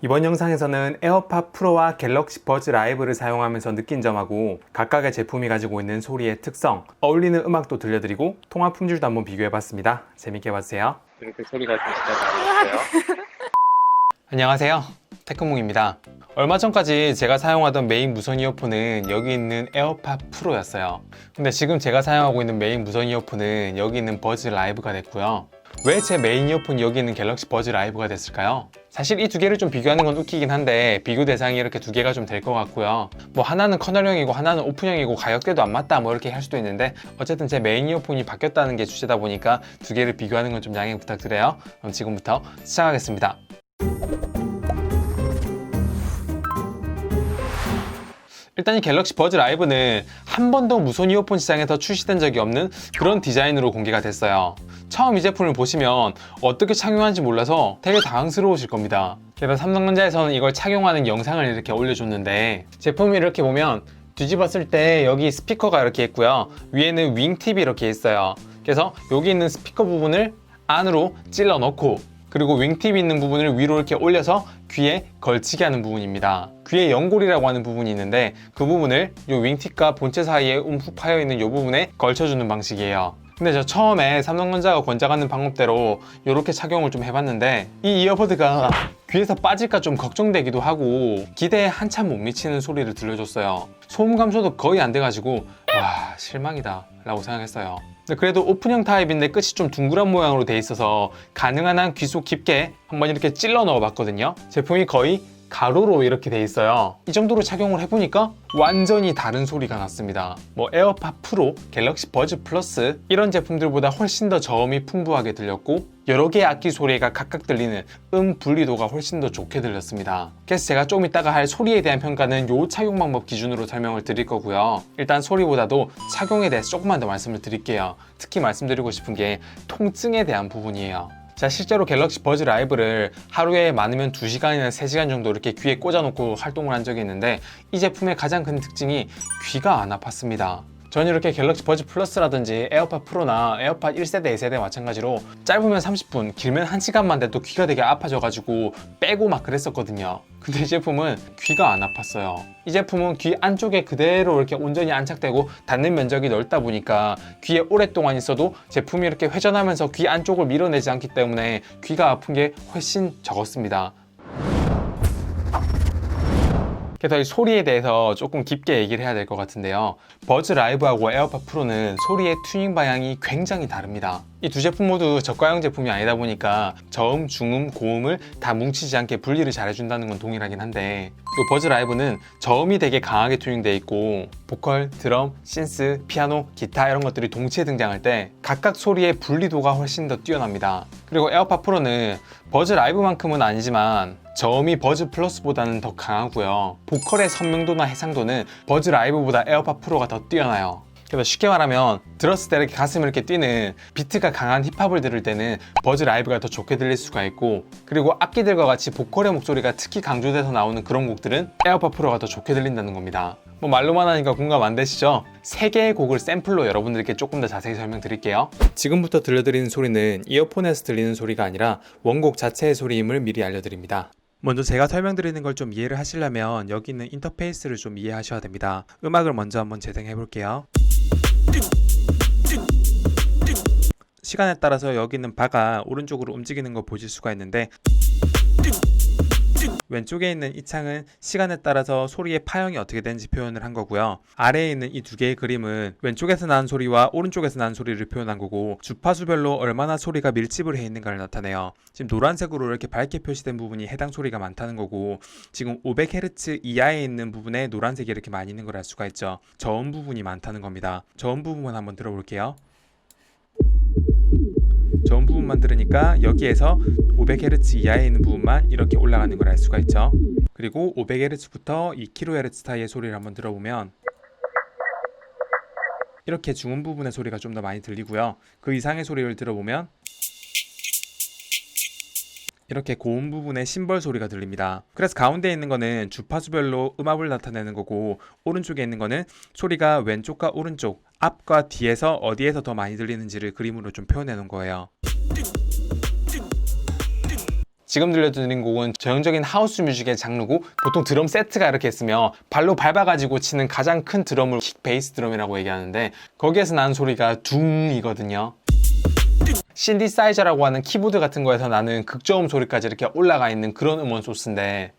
이번 영상에서는 에어팟 프로와 갤럭시 버즈 라이브를 사용하면서 느낀 점하고 각각의 제품이 가지고 있는 소리의 특성, 어울리는 음악도 들려드리고 통화 품질도 한번 비교해봤습니다. 재밌게 봐주세요. 이렇게 소리가 좀 진짜 많이 있어요. 안녕하세요, 테크몽입니다. 얼마 전까지 제가 사용하던 메인 무선 이어폰은 여기 있는 에어팟 프로였어요. 근데 지금 제가 사용하고 있는 메인 무선 이어폰은 여기 있는 버즈 라이브가 됐고요. 왜 제 메인 이어폰이 여기 있는 갤럭시 버즈 라이브가 됐을까요? 사실 이 두 개를 좀 비교하는 건 웃기긴 한데 비교 대상이 이렇게 두 개가 좀 될 것 같고요. 뭐 하나는 커널형이고 하나는 오픈형이고 가격대도 안 맞다 뭐 이렇게 할 수도 있는데 어쨌든 제 메인 이어폰이 바뀌었다는 게 주제다 보니까 두 개를 비교하는 건 좀 양해 부탁드려요. 그럼 지금부터 시작하겠습니다. 일단 이 갤럭시 버즈 라이브는 한 번도 무선 이어폰 시장에서 출시된 적이 없는 그런 디자인으로 공개가 됐어요. 처음 이 제품을 보시면 어떻게 착용하는지 몰라서 되게 당황스러우실 겁니다. 그래서 삼성전자에서는 이걸 착용하는 영상을 이렇게 올려줬는데 제품을 이렇게 보면 뒤집었을 때 여기 스피커가 이렇게 있고요. 위에는 윙팁이 이렇게 있어요. 그래서 여기 있는 스피커 부분을 안으로 찔러 넣고 그리고 윙팁이 있는 부분을 위로 이렇게 올려서 귀에 걸치게 하는 부분입니다. 귀에 연골이라고 하는 부분이 있는데 그 부분을 이 윙팁과 본체 사이에 움푹 파여 있는 이 부분에 걸쳐주는 방식이에요. 근데 저 처음에 삼성전자가 권장하는 방법대로 이렇게 착용을 좀 해봤는데 이 이어버드가 귀에서 빠질까 좀 걱정되기도 하고 기대에 한참 못 미치는 소리를 들려줬어요. 소음 감소도 거의 안 돼가지고 와 실망이다 라고 생각했어요. 그래도 오픈형 타입인데 끝이 좀 둥그란 모양으로 돼 있어서 가능한 한 귀 속 깊게 한번 이렇게 찔러 넣어 봤거든요. 제품이 거의 가로로 이렇게 돼 있어요. 이 정도로 착용을 해보니까 완전히 다른 소리가 났습니다. 뭐 에어팟 프로, 갤럭시 버즈 플러스 이런 제품들보다 훨씬 더 저음이 풍부하게 들렸고 여러 개의 악기 소리가 각각 들리는 분리도가 훨씬 더 좋게 들렸습니다. 그래서 제가 좀 이따가 할 소리에 대한 평가는 이 착용 방법 기준으로 설명을 드릴 거고요. 일단 소리보다도 착용에 대해서 조금만 더 말씀을 드릴게요. 특히 말씀드리고 싶은 게 통증에 대한 부분이에요. 자, 실제로 갤럭시 버즈 라이브를 하루에 많으면 2시간이나 3시간 정도 이렇게 귀에 꽂아놓고 활동을 한 적이 있는데 이 제품의 가장 큰 특징이 귀가 안 아팠습니다. 저는 이렇게 갤럭시 버즈 플러스라든지 에어팟 프로나 에어팟 1세대, 2세대 마찬가지로 짧으면 30분, 길면 1시간만 돼도 귀가 되게 아파져가지고 빼고 막 그랬었거든요. 근데 이 제품은 귀가 안 아팠어요. 이 제품은 귀 안쪽에 그대로 이렇게 온전히 안착되고 닿는 면적이 넓다 보니까 귀에 오랫동안 있어도 제품이 이렇게 회전하면서 귀 안쪽을 밀어내지 않기 때문에 귀가 아픈 게 훨씬 적었습니다. 그래서 이 소리에 대해서 조금 깊게 얘기를 해야 될 것 같은데요. 버즈 라이브하고 에어팟 프로는 소리의 튜닝 방향이 굉장히 다릅니다. 이 두 제품 모두 저가형 제품이 아니다 보니까 저음, 중음, 고음을 다 뭉치지 않게 분리를 잘 해준다는 건 동일하긴 한데 이 버즈 라이브는 저음이 되게 강하게 튜닝되어 있고 보컬, 드럼, 신스, 피아노, 기타 이런 것들이 동시에 등장할 때 각각 소리의 분리도가 훨씬 더 뛰어납니다. 그리고 에어팟 프로는 버즈 라이브만큼은 아니지만 저음이 버즈 플러스보다는 더 강하고요. 보컬의 선명도나 해상도는 버즈 라이브보다 에어팟 프로가 더 뛰어나요. 그래서 쉽게 말하면 들었을 때 이렇게 가슴이 이렇게 뛰는 비트가 강한 힙합을 들을 때는 버즈 라이브가 더 좋게 들릴 수가 있고 그리고 악기들과 같이 보컬의 목소리가 특히 강조돼서 나오는 그런 곡들은 에어팟 프로가 더 좋게 들린다는 겁니다. 뭐 말로만 하니까 공감 안 되시죠? 3개의 곡을 샘플로 여러분들께 조금 더 자세히 설명드릴게요. 지금부터 들려드리는 소리는 이어폰에서 들리는 소리가 아니라 원곡 자체의 소리임을 미리 알려드립니다. 먼저 제가 설명드리는 걸 좀 이해를 하시려면 여기 있는 인터페이스를 좀 이해하셔야 됩니다. 음악을 먼저 한번 재생해 볼게요. 시간에 따라서 여기 있는 바가 오른쪽으로 움직이는 거 보실 수가 있는데 왼쪽에 있는 이 창은 시간에 따라서 소리의 파형이 어떻게 되는지 표현을 한 거고요. 아래에 있는 이 두 개의 그림은 왼쪽에서 나는 소리와 오른쪽에서 나는 소리를 표현한 거고 주파수별로 얼마나 소리가 밀집을 해 있는가를 나타내요. 지금 노란색으로 이렇게 밝게 표시된 부분이 해당 소리가 많다는 거고 지금 500Hz 이하에 있는 부분에 노란색이 이렇게 많이 있는 걸 알 수가 있죠. 저음 부분이 많다는 겁니다. 저음 부분만 한번 들어볼게요. 저음 부분만 들으니까 여기에서 500Hz 이하에 있는 부분만 이렇게 올라가는 걸 알 수가 있죠. 그리고 500Hz부터 2kHz 사이의 소리를 한번 들어보면 이렇게 중음 부분의 소리가 좀 더 많이 들리고요. 그 이상의 소리를 들어보면 이렇게 고음 부분의 심벌 소리가 들립니다. 그래서 가운데 있는 거는 주파수별로 음압을 나타내는 거고 오른쪽에 있는 거는 소리가 왼쪽과 오른쪽, 앞과 뒤에서 어디에서 더 많이 들리는지를 그림으로 좀 표현해 놓은 거예요. 지금 들려드린 곡은 전형적인 하우스 뮤직의 장르고 보통 드럼 세트가 이렇게 있으면 발로 밟아가지고 치는 가장 큰 드럼을 킥 베이스 드럼이라고 얘기하는데 거기에서 나는 소리가 둥이거든요. 신디사이저라고 하는 키보드 같은 거에서 나는 극저음 소리까지 이렇게 올라가 있는 그런 음원 소스인데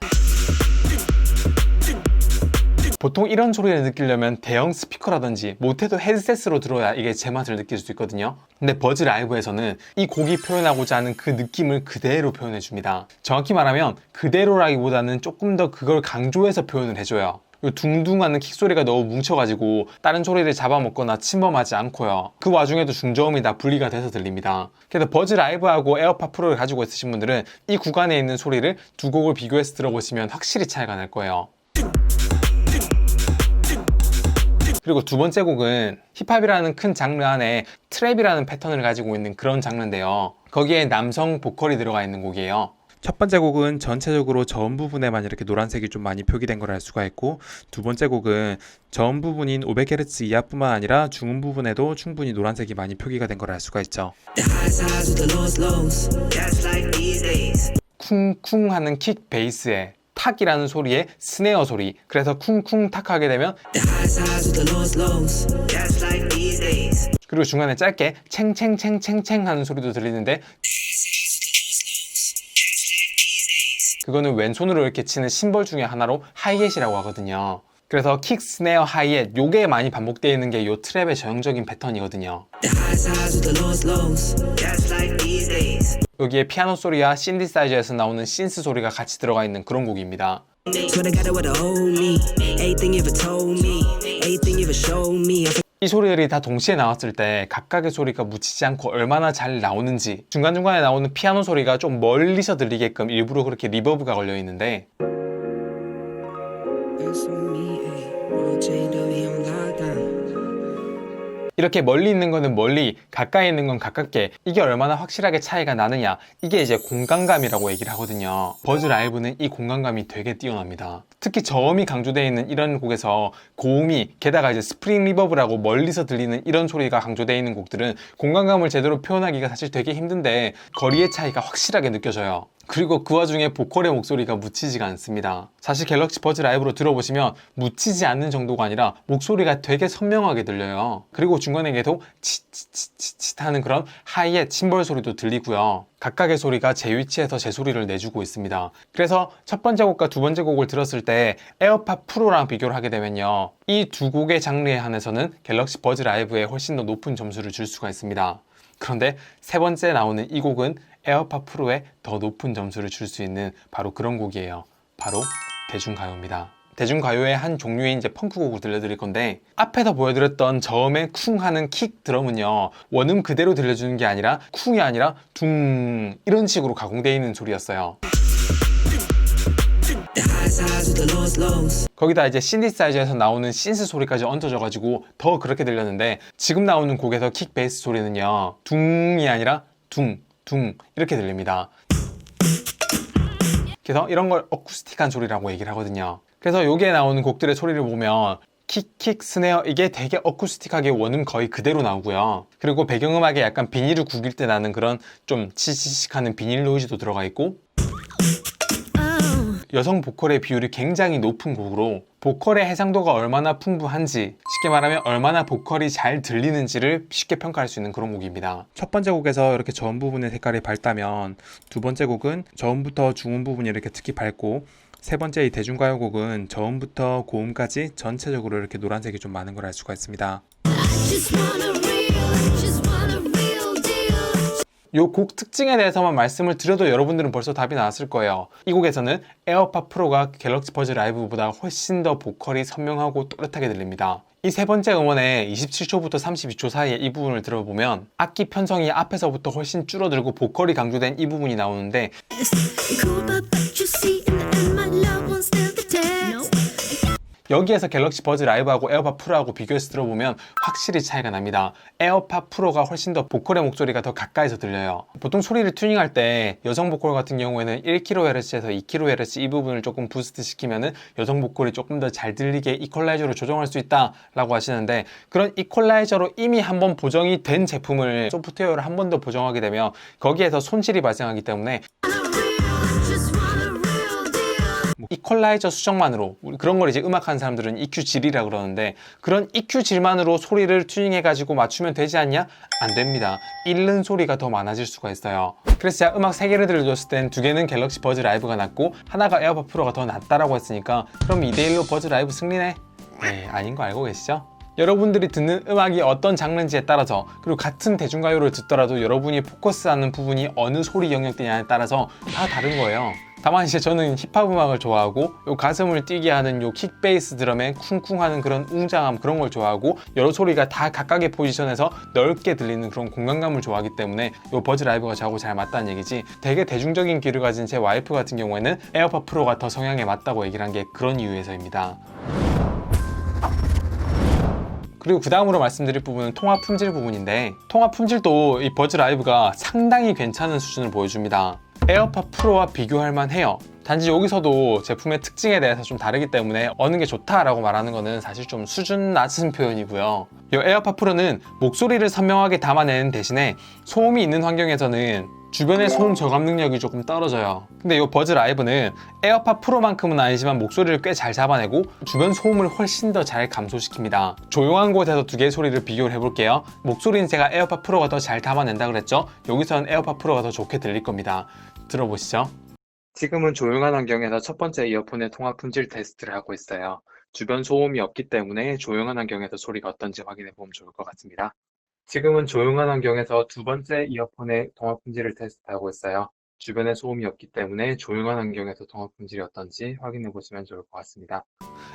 보통 이런 소리를 느끼려면 대형 스피커라든지 못해도 헤드셋으로 들어야 이게 제 맛을 느낄 수 있거든요. 근데 버즈 라이브에서는 이 곡이 표현하고자 하는 그 느낌을 그대로 표현해 줍니다. 정확히 말하면 그대로라기보다는 조금 더 그걸 강조해서 표현을 해줘요. 이 둥둥하는 킥소리가 너무 뭉쳐가지고 다른 소리를 잡아먹거나 침범하지 않고요. 그 와중에도 중저음이 다 분리가 돼서 들립니다. 그래서 버즈 라이브하고 에어팟 프로를 가지고 있으신 분들은 이 구간에 있는 소리를 두 곡을 비교해서 들어보시면 확실히 차이가 날 거예요. 그리고 두 번째 곡은 힙합이라는 큰 장르 안에 트랩이라는 패턴을 가지고 있는 그런 장르인데요. 거기에 남성 보컬이 들어가 있는 곡이에요. 첫 번째 곡은 전체적으로 저음 부분에만 이렇게 노란색이 좀 많이 표기된 걸 알 수가 있고, 두 번째 곡은 저음 부분인 500Hz 이하뿐만 아니라 중음 부분에도 충분히 노란색이 많이 표기가 된 걸 알 수가 있죠. 쿵쿵 하는 킥 베이스에 탁이라는 소리에 스네어 소리, 그래서 쿵쿵 탁 하게 되면 그리고 중간에 짧게 챙챙챙챙챙 하는 소리도 들리는데 그거는 왼손으로 이렇게 치는 심벌 중에 하나로 하이햇이라고 하거든요. 그래서 킥, 스네어, 하이햇 요게 많이 반복되어 있는 게 요 트랩의 전형적인 패턴이거든요. 여기에 피아노 소리와 신디사이저에서 나오는 신스 소리가 같이 들어가 있는 그런 곡입니다. 이 소리들이 다 동시에 나왔을 때 각각의 소리가 묻히지 않고 얼마나 잘 나오는지, 중간중간에 나오는 피아노 소리가 좀 멀리서 들리게끔 일부러 그렇게 리버브가 걸려 있는데 이렇게 멀리 있는 거는 멀리, 가까이 있는 건 가깝게, 이게 얼마나 확실하게 차이가 나느냐, 이게 이제 공간감이라고 얘기를 하거든요. 버즈 라이브는 이 공간감이 되게 뛰어납니다. 특히 저음이 강조되어 있는 이런 곡에서 고음이, 게다가 이제 스프링 리버브라고 멀리서 들리는 이런 소리가 강조되어 있는 곡들은 공간감을 제대로 표현하기가 사실 되게 힘든데 거리의 차이가 확실하게 느껴져요. 그리고 그 와중에 보컬의 목소리가 묻히지가 않습니다. 사실 갤럭시 버즈 라이브로 들어보시면 묻히지 않는 정도가 아니라 목소리가 되게 선명하게 들려요. 그리고 중간에 계속 치치치치치 하는 그런 하이의 침벌 소리도 들리고요. 각각의 소리가 제 위치에서 제 소리를 내주고 있습니다. 그래서 첫 번째 곡과 두 번째 곡을 들었을 때 에어팟 프로랑 비교를 하게 되면요, 이 두 곡의 장르에 한해서는 갤럭시 버즈 라이브에 훨씬 더 높은 점수를 줄 수가 있습니다. 그런데 세 번째 나오는 이 곡은 에어팟 프로에 더 높은 점수를 줄 수 있는 바로 그런 곡이에요. 바로 대중가요입니다. 대중가요의 한 종류의 이제 펑크곡을 들려드릴 건데, 앞에서 보여드렸던 저음의 쿵 하는 킥 드럼은요, 원음 그대로 들려주는 게 아니라 쿵이 아니라 둥 이런 식으로 가공되어 있는 소리였어요. 거기다 이제 신디사이저에서 나오는 신스 소리까지 얹어져가지고 더 그렇게 들렸는데, 지금 나오는 곡에서 킥 베이스 소리는요, 둥이 아니라 둥 이렇게 들립니다. 그래서 이런 걸 어쿠스틱한 소리라고 얘기를 하거든요. 그래서 여기에 나오는 곡들의 소리를 보면 킥, 스네어 이게 되게 어쿠스틱하게 원음 거의 그대로 나오고요. 그리고 배경음악에 약간 비닐을 구길 때 나는 그런 좀 치치칙하는 비닐 노이즈도 들어가 있고, 여성 보컬의 비율이 굉장히 높은 곡으로 보컬의 해상도가 얼마나 풍부한지, 쉽게 말하면 얼마나 보컬이 잘 들리는지를 쉽게 평가할 수 있는 그런 곡입니다. 첫 번째 곡에서 이렇게 저음 부분의 색깔이 밝다면 두 번째 곡은 저음부터 중음 부분이 이렇게 특히 밝고, 세 번째 이 대중가요 곡은 저음부터 고음까지 전체적으로 이렇게 노란색이 좀 많은 걸 알 수가 있습니다. 이 곡 특징에 대해서만 말씀을 드려도 여러분들은 벌써 답이 나왔을 거예요. 이 곡에서는 에어팟 프로가 갤럭시 버즈 라이브보다 훨씬 더 보컬이 선명하고 또렷하게 들립니다. 이 세 번째 음원의 27초부터 32초 사이에 이 부분을 들어보면 악기 편성이 앞에서부터 훨씬 줄어들고 보컬이 강조된 이 부분이 나오는데, 여기에서 갤럭시 버즈 라이브하고 에어팟 프로하고 비교해서 들어보면 확실히 차이가 납니다. 에어팟 프로가 훨씬 더 보컬의 목소리가 더 가까이서 들려요. 보통 소리를 튜닝할 때 여성 보컬 같은 경우에는 1kHz에서 2kHz 이 부분을 조금 부스트 시키면은 여성 보컬이 조금 더 잘 들리게 이퀄라이저로 조정할 수 있다 라고 하시는데, 그런 이퀄라이저로 이미 한번 보정이 된 제품을 소프트웨어를 한 번 더 보정하게 되면 거기에서 손실이 발생하기 때문에 이퀄라이저 수정만으로, 그런 걸 이제 음악하는 사람들은 EQ질이라 그러는데, 그런 EQ질만으로 소리를 튜닝해가지고 맞추면 되지 않냐? 안 됩니다. 잃는 소리가 더 많아질 수가 있어요. 그래서 제가 음악 3개를 들려줬을 땐 2개는 갤럭시 버즈 라이브가 낫고 하나가 에어팟 프로가 더 낫다라고 했으니까, 그럼 2대1로 버즈 라이브 승리네? 네, 아닌 거 알고 계시죠? 여러분들이 듣는 음악이 어떤 장르인지에 따라서, 그리고 같은 대중가요를 듣더라도 여러분이 포커스하는 부분이 어느 소리 영역대냐에 따라서 다 다른 거예요. 다만 이제 저는 힙합 음악을 좋아하고, 요 가슴을 뛰게 하는 요 킥 베이스 드럼의 쿵쿵하는 그런 웅장함, 그런 걸 좋아하고, 여러 소리가 다 각각의 포지션에서 넓게 들리는 그런 공간감을 좋아하기 때문에 요 버즈 라이브가 저하고 잘 맞다는 얘기지, 되게 대중적인 귀를 가진 제 와이프 같은 경우에는 에어팟 프로가 더 성향에 맞다고 얘기를 한 게 그런 이유에서입니다. 그리고 그 다음으로 말씀드릴 부분은 통화 품질 부분인데, 통화 품질도 이 버즈 라이브가 상당히 괜찮은 수준을 보여줍니다. 에어팟 프로와 비교할 만해요. 단지 여기서도 제품의 특징에 대해서 좀 다르기 때문에 어느 게 좋다라고 말하는 거는 사실 좀 수준 낮은 표현이고요. 이 에어팟 프로는 목소리를 선명하게 담아내는 대신에 소음이 있는 환경에서는 주변의 소음 저감 능력이 조금 떨어져요. 근데 이 버즈 라이브는 에어팟 프로만큼은 아니지만 목소리를 꽤 잘 잡아내고 주변 소음을 훨씬 더 잘 감소시킵니다. 조용한 곳에서 2개의 소리를 비교를 해볼게요. 목소리는 제가 에어팟 프로가 더 잘 담아낸다 그랬죠? 여기서는 에어팟 프로가 더 좋게 들릴 겁니다. 들어보시죠. 지금은 조용한 환경에서 첫 번째 이어폰의 통화 품질 테스트를 하고 있어요. 주변 소음이 없기 때문에 조용한 환경에서 소리가 어떤지 확인해 보면 좋을 것 같습니다. 지금은 조용한 환경에서 두 번째 이어폰의 통화 품질을 테스트하고 있어요. 주변에 소음이 없기 때문에 조용한 환경에서 통화 품질이 어떤지 확인해 보시면 좋을 것 같습니다.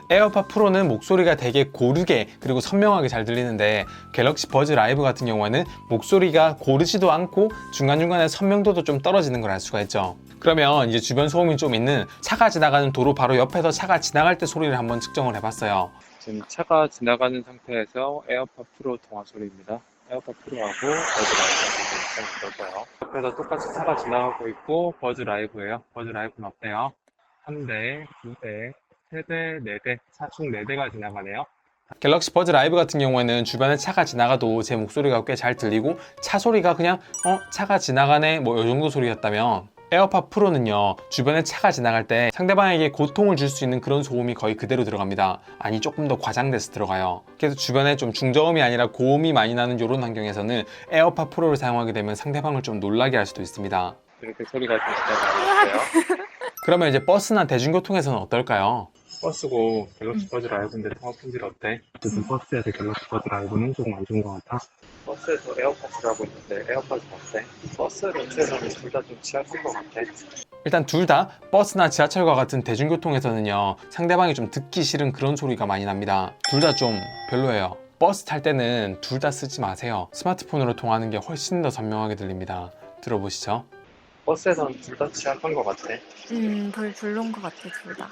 에어팟 프로는 목소리가 되게 고르게 그리고 선명하게 잘 들리는데, 갤럭시 버즈 라이브 같은 경우에는 목소리가 고르지도 않고 중간중간에 선명도도 좀 떨어지는 걸 알 수가 있죠. 그러면 이제 주변 소음이 좀 있는 차가 지나가는 도로 바로 옆에서 차가 지나갈 때 소리를 한번 측정을 해봤어요. 지금 차가 지나가는 상태에서 에어팟 프로 통화 소리입니다. 에어팟 프로하고 버즈 라이브가 있어요. 옆에서 똑같이 차가 지나가고 있고 버즈 라이브예요. 버즈 라이브는 어때요? 3대, 2대, 3대, 4대, 차총 4대가 지나가네요. 갤럭시 버즈 라이브 같은 경우에는 주변에 차가 지나가도 제 목소리가 꽤 잘 들리고, 차 소리가 그냥 차가 지나가네 뭐 이 정도 소리였다면, 에어팟 프로는요, 주변에 차가 지나갈 때 상대방에게 고통을 줄 수 있는 그런 소음이 거의 그대로 들어갑니다. 아니, 조금 더 과장돼서 들어가요. 그래서 주변에 좀 중저음이 아니라 고음이 많이 나는 이런 환경에서는 에어팟 프로를 사용하게 되면 상대방을 좀 놀라게 할 수도 있습니다. 이렇게 소리가 좀 지나가는데요. 그러면 이제 버스나 대중교통에서는 어떨까요? 버스고 갤럭시 버즈 라이브인데 통화 품질 어때? 요즘 버스에서 갤럭시 버즈 라이브는 조금 안 좋은 것 같아? 버스에서 에어팟이라고 있는데 에어팟이 어때? 버스 렌트에서는 둘 다 좀 지하철 것 같아. 일단 둘 다 버스나 지하철과 같은 대중교통에서는요, 상대방이 좀 듣기 싫은 그런 소리가 많이 납니다. 둘 다 좀 별로예요. 버스 탈 때는 둘 다 쓰지 마세요. 스마트폰으로 통화하는 게 훨씬 더 선명하게 들립니다. 들어보시죠. 버스에서는 둘 다 취약한 것 같아. 별론 것 같아, 둘 다.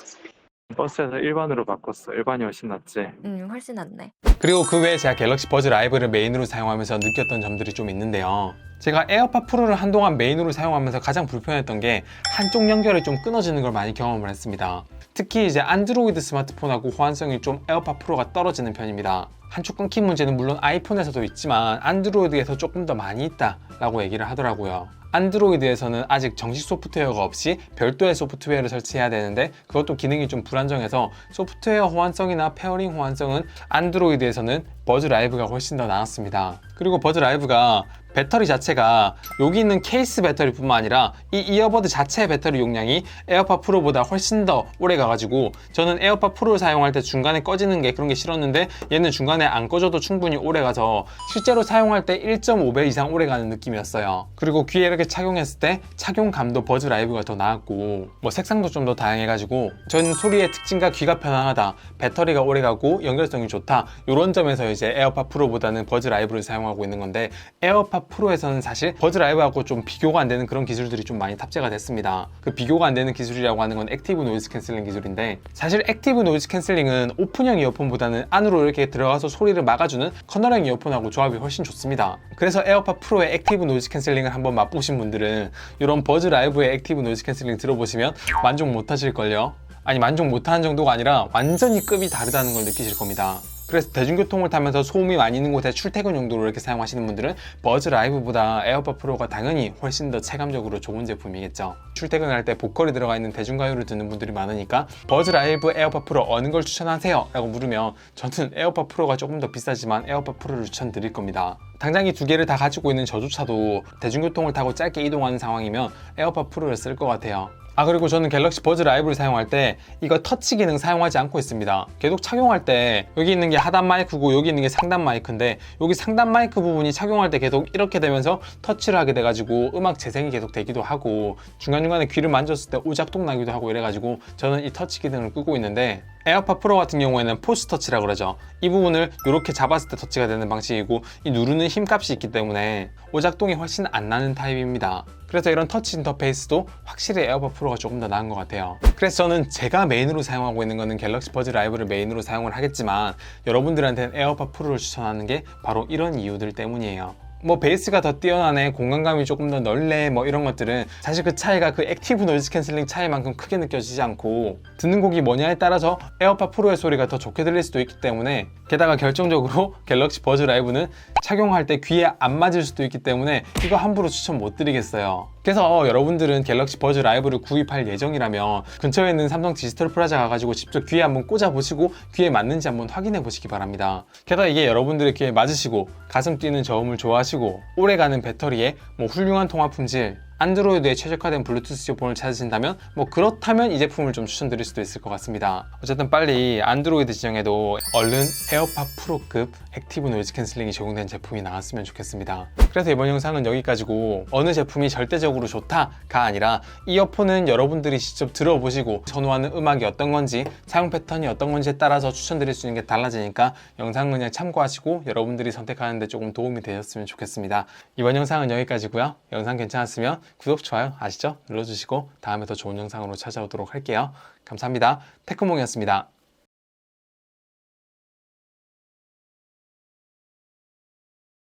버스에서 일반으로 바꿨어. 일반이 훨씬 낫지. 훨씬 낫네. 그리고 그 외에 제가 갤럭시 버즈 라이브를 메인으로 사용하면서 느꼈던 점들이 좀 있는데요. 제가 에어팟 프로를 한동안 메인으로 사용하면서 가장 불편했던 게 한쪽 연결이 좀 끊어지는 걸 많이 경험을 했습니다. 특히 이제 안드로이드 스마트폰하고 호환성이 좀 에어팟 프로가 떨어지는 편입니다. 한쪽 끊긴 문제는 물론 아이폰에서도 있지만 안드로이드에서 조금 더 많이 있다라고 얘기를 하더라고요. 안드로이드에서는 아직 정식 소프트웨어가 없이 별도의 소프트웨어를 설치해야 되는데, 그것도 기능이 좀 불안정해서 소프트웨어 호환성이나 페어링 호환성은 안드로이드에서는 버즈 라이브가 훨씬 더 나았습니다. 그리고 버즈 라이브가 배터리 자체가 여기 있는 케이스 배터리뿐만 아니라 이 이어버드 자체의 배터리 용량이 에어팟 프로보다 훨씬 더 오래 가가지고, 저는 에어팟 프로를 사용할 때 중간에 꺼지는 게 그런 게 싫었는데 얘는 중간에 안 꺼져도 충분히 오래 가서 실제로 사용할 때 1.5배 이상 오래 가는 느낌이었어요. 그리고 귀에 이렇게 착용했을 때 착용감도 버즈 라이브가 더 나았고, 뭐 색상도 좀 더 다양해가지고 저는 소리의 특징과 귀가 편안하다, 배터리가 오래 가고 연결성이 좋다, 이런 점에서 이제 에어팟 프로보다는 버즈 라이브를 사용하고 있는 건데, 에어팟 프로에서는 사실 버즈 라이브하고 좀 비교가 안 되는 그런 기술들이 좀 많이 탑재가 됐습니다. 그 비교가 안 되는 기술이라고 하는 건 액티브 노이즈 캔슬링 기술인데, 사실 액티브 노이즈 캔슬링은 오픈형 이어폰보다는 안으로 이렇게 들어가서 소리를 막아주는 커널형 이어폰하고 조합이 훨씬 좋습니다. 그래서 에어팟 프로의 액티브 노이즈 캔슬링을 한번 맛보신 분들은 이런 버즈 라이브의 액티브 노이즈 캔슬링 들어보시면 만족 못 하실걸요? 아니, 만족 못하는 정도가 아니라 완전히 급이 다르다는 걸 느끼실 겁니다. 그래서 대중교통을 타면서 소음이 많이 있는 곳에 출퇴근 용도로 이렇게 사용하시는 분들은 버즈 라이브보다 에어팟 프로가 당연히 훨씬 더 체감적으로 좋은 제품이겠죠. 출퇴근할 때 보컬이 들어가 있는 대중가요를 듣는 분들이 많으니까 버즈 라이브 에어팟 프로 어느 걸 추천하세요? 라고 물으면 저는 에어팟 프로가 조금 더 비싸지만 에어팟 프로를 추천드릴 겁니다. 당장 이 두 개를 다 가지고 있는 저조차도 대중교통을 타고 짧게 이동하는 상황이면 에어팟 프로를 쓸 것 같아요. 그리고 저는 갤럭시 버즈 라이브를 사용할 때 이거 터치 기능 사용하지 않고 있습니다. 계속 착용할 때 여기 있는 게 하단 마이크고 여기 있는 게 상단 마이크인데 여기 상단 마이크 부분이 착용할 때 계속 이렇게 되면서 터치를 하게 돼가지고 음악 재생이 계속 되기도 하고 중간중간에 귀를 만졌을 때 오작동 나기도 하고 이래가지고 저는 이 터치 기능을 끄고 있는데 에어팟 프로 같은 경우에는 포스 터치라고 그러죠. 이 부분을 이렇게 잡았을 때 터치가 되는 방식이고 이 누르는 힘값이 있기 때문에 오작동이 훨씬 안 나는 타입입니다. 그래서 이런 터치 인터페이스도 확실히 에어팟 프로가 조금 더 나은 것 같아요. 그래서 저는 제가 메인으로 사용하고 있는 거는 갤럭시 버즈 라이브를 메인으로 사용을 하겠지만 여러분들한테는 에어팟 프로를 추천하는 게 바로 이런 이유들 때문이에요. 베이스가 더 뛰어나네, 공간감이 조금 더 넓네, 이런 것들은 사실 그 차이가 그 액티브 노이즈 캔슬링 차이만큼 크게 느껴지지 않고 듣는 곡이 뭐냐에 따라서 에어팟 프로의 소리가 더 좋게 들릴 수도 있기 때문에 게다가 결정적으로 갤럭시 버즈 라이브는 착용할 때 귀에 안 맞을 수도 있기 때문에 이거 함부로 추천 못 드리겠어요. 그래서 여러분들은 갤럭시 버즈 라이브를 구입할 예정이라면 근처에 있는 삼성 디지털 플라자 가가지고 직접 귀에 한번 꽂아보시고 귀에 맞는지 한번 확인해 보시기 바랍니다. 게다가 이게 여러분들의 귀에 맞으시고 가슴 뛰는 저음을 좋아하시고 오래가는 배터리에 훌륭한 통화 품질, 안드로이드에 최적화된 블루투스 이어폰을 찾으신다면 그렇다면 이 제품을 좀 추천드릴 수도 있을 것 같습니다. 어쨌든 빨리 안드로이드 지정에도 얼른 에어팟 프로급 액티브 노이즈 캔슬링이 적용된 제품이 나왔으면 좋겠습니다. 그래서 이번 영상은 여기까지고 어느 제품이 절대적으로 좋다가 아니라 이어폰은 여러분들이 직접 들어보시고 선호하는 음악이 어떤 건지 사용 패턴이 어떤 건지에 따라서 추천드릴 수 있는 게 달라지니까 영상은 그냥 참고하시고 여러분들이 선택하는 데 조금 도움이 되셨으면 좋겠습니다. 이번 영상은 여기까지고요. 영상 괜찮았으면 구독, 좋아요 아시죠? 눌러주시고 다음에 더 좋은 영상으로 찾아오도록 할게요. 감사합니다. 테크몽이었습니다.